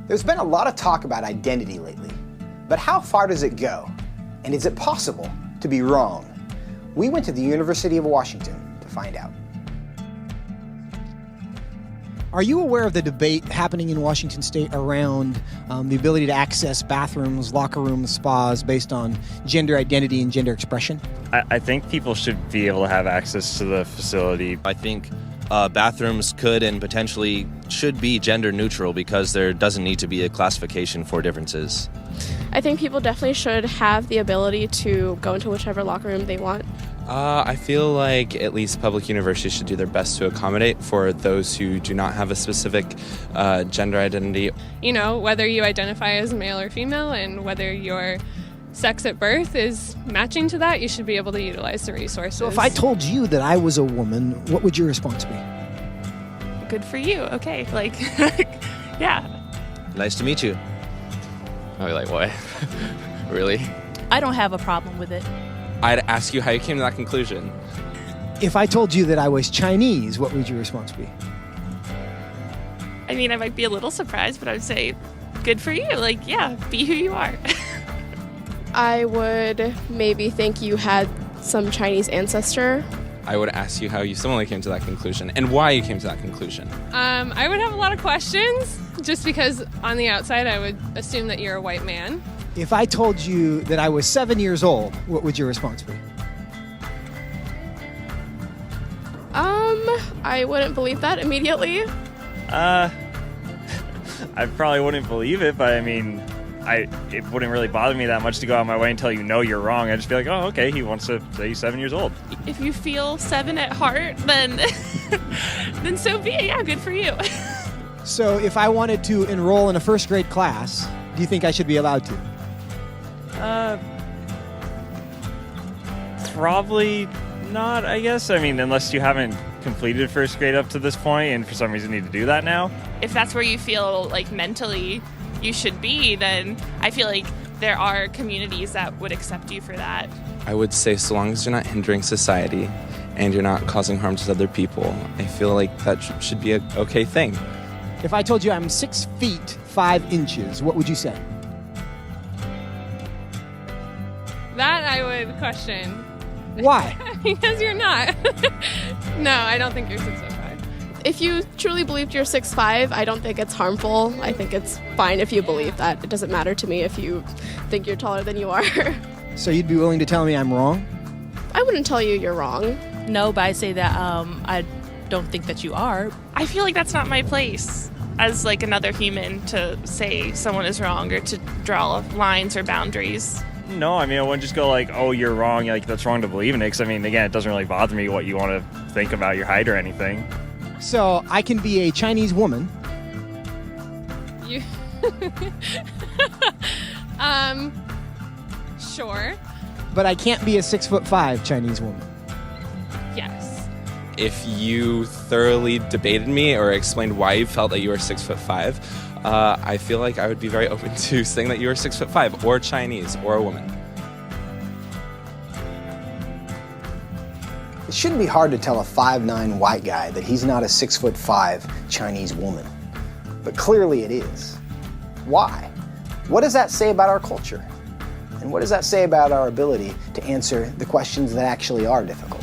There's been a lot of talk about identity lately, but how far does it go? And is it possible to be wrong? We went to the University of Washington to find out. Are you aware of the debate happening in Washington State around the ability to access bathrooms, locker rooms, spas based on gender identity and gender expression? I think people should be able to have access to the facility. I think bathrooms could and potentially should be gender neutral because there doesn't need to be a classification for differences. I think people definitely should have the ability to go into whichever locker room they want. I feel like at least public universities should do their best to accommodate for those who do not have a specific gender identity. You know, whether you identify as male or female and whether your sex at birth is matching to that, you should be able to utilize the resources. So if I told you that I was a woman, what would your response be? Good for you. Okay. Like, yeah. Nice to meet you. I'd be like, what? Really? I don't have a problem with it. I'd ask you how you came to that conclusion. If I told you that I was Chinese, what would your response be? I mean, I might be a little surprised, but I would say, good for you. Like, yeah, be who you are. I would maybe think you had some Chinese ancestor. I would ask you how you similarly came to that conclusion and why you came to that conclusion. I would have a lot of questions just because on the outside I would assume that you're a white man. If I told you that I was 7 years old, what would your response be? I wouldn't believe that immediately. I probably wouldn't believe it, but I mean, it wouldn't really bother me that much to go out of my way and tell you no, you're wrong. I'd just be like, oh, okay, he wants to say he's 7 years old. If you feel 7 at heart, then then so be it. Yeah, good for you. So if I wanted to enroll in a first grade class, do you think I should be allowed to? Probably not, I guess. I mean, unless you haven't completed first grade up to this point and for some reason need to do that now. If that's where you feel like mentally you should be, then I feel like there are communities that would accept you for that. I would say so long as you're not hindering society and you're not causing harm to other people, I feel like that should be an okay thing. If I told you I'm 6 feet 5 inches, what would you say? That I would question. Why? Because you're not. No, I don't think you're 6'5". If you truly believed you're 6'5", I don't think it's harmful. I think it's fine if you believe that. It doesn't matter to me if you think you're taller than you are. So you'd be willing to tell me I'm wrong? I wouldn't tell you you're wrong. No, but I say that I don't think that you are. I feel like that's not my place as like another human to say someone is wrong or to draw lines or boundaries. No, I mean, I wouldn't just go like, oh, you're wrong, like that's wrong to believe in it. Because I mean, again, it doesn't really bother me what you want to think about your height or anything. So I can be a Chinese woman. You sure. But I can't be a 6'5" Chinese woman. Yes. If you thoroughly debated me or explained why you felt that you were 6'5", I feel like I would be very open to saying that you were 6'5", or Chinese, or a woman. It shouldn't be hard to tell a 5'9" white guy that he's not a 6'5" Chinese woman. But clearly it is. Why? What does that say about our culture? And what does that say about our ability to answer the questions that actually are difficult?